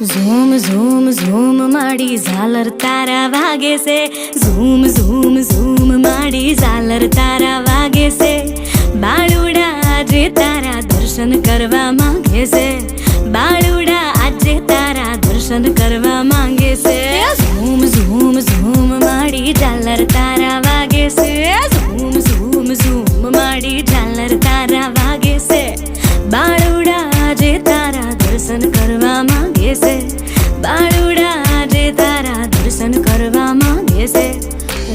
Zoom zoom zoom માડી ઝાલર તારા વાગે છે. ઝૂમ ઝૂમ ઝૂમ માડી ઝાલર તારા વાગે છે. બાળુડા આજે તારા દર્શન કરવા માંગે છે.